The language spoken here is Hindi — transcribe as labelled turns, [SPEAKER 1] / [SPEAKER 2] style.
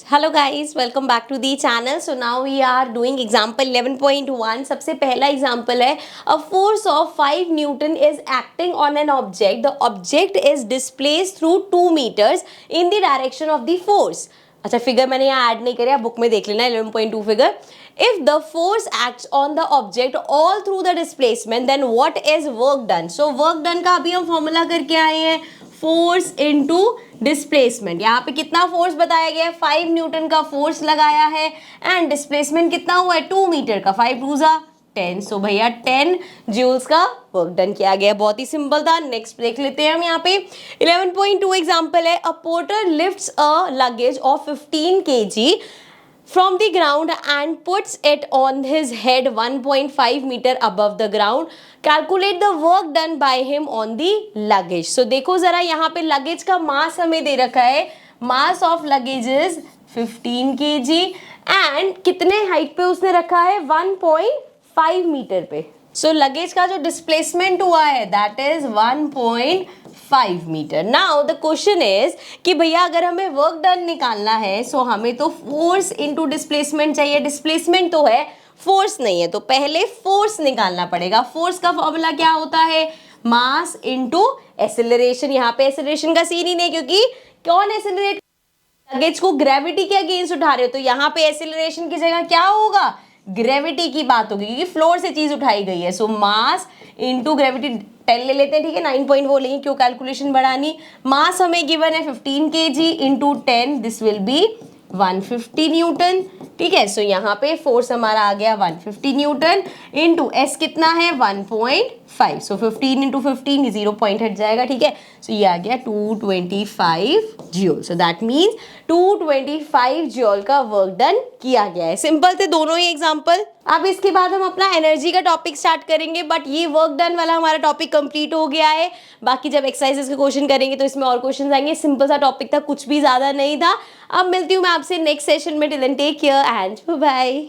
[SPEAKER 1] Hello guys, welcome back to the channel. So now we are doing example 11.1. सबसे पहला example है a force of 5 Newton is acting on an object. The object is displaced through 2 meters in the direction of the force. अच्छा फिगर मैंने यहाँ ऐड नहीं करा, बुक में देख लेना 11.2 figure. If the force acts on the object all through the displacement, then what is work done? So work done का अभी हम फॉर्मूला करके आए हैं, फोर्स इनटू डिस्प्लेसमेंट. यहाँ पे कितना फोर्स बताया गया है, 5 न्यूटन का फोर्स लगाया है एंड डिस्प्लेसमेंट कितना हुआ है 2 मीटर का, 5 2 जा 10. सो भैया 10 जूल्स का वर्क डन किया गया. बहुत ही सिंपल था. नेक्स्ट देख लेते हैं हम यहाँ पे 11.2 एग्जांपल है. A porter lifts a luggage of 15 kg from the ground and puts it on his head 1.5 meter above the ground. Calculate the work done by him on the luggage. So देखो जरा यहाँ पे लगेज का मास हमें दे रखा है. Mass of luggage is 15 kg and कितने हाइट पे उसने रखा है 1.5 मीटर पे. सो लगेज का जो डिस्प्लेसमेंट हुआ है that is 1.5 metre. Now the question is कि भैया अगर हमें वर्क डन निकालना है सो हमें तो फोर्स इनटू डिस्प्लेसमेंट चाहिए. डिस्प्लेसमेंट तो है, फोर्स नहीं है, तो पहले फोर्स निकालना पड़ेगा. फोर्स का फॉर्मूला क्या होता है, मास इनटू एक्सेलरेशन. यहाँ पे एक्सेलरेशन का सीन ही नहीं, क्योंकि कौन एक्सेलरेट, लगेज को ग्रेविटी के अगेंस्ट उठा रहे हो, तो यहाँ पे एक्सेलरेशन की जगह क्या होगा, ग्रेविटी की बात होगी, क्योंकि फ्लोर से चीज उठाई गई है. सो मास इनटू ग्रेविटी 10 ले लेते हैं, ठीक है, 9 पॉइंट वो लेंगे, क्यों कैलकुलेशन बढ़ानी. मास हमें गिवन है 15 kg into 10, this will be 150 Newton. ठीक है, सो यहाँ पे फोर्स हमारा आ गया 150 न्यूटन इंटू एस कितना है 1.5. सो 15 इंटू 15 0 पॉइंट हट जाएगा. ठीक है, सो ये आ गया 225 joule. So that means 225 joule का वर्क डन किया गया है. सिंपल थे दोनों ही एग्जाम्पल. अब इसके बाद हम अपना एनर्जी का टॉपिक स्टार्ट करेंगे, बट ये वर्क डन वाला हमारा टॉपिक कंप्लीट हो गया है. बाकी जब एक्सरसाइजेस के क्वेश्चन करेंगे तो इसमें और क्वेश्चन आएंगे. सिंपल सा टॉपिक था, कुछ भी ज्यादा नहीं था. अब मिलती हूँ मैं आपसे नेक्स्ट सेशन में. Till then take care and bye.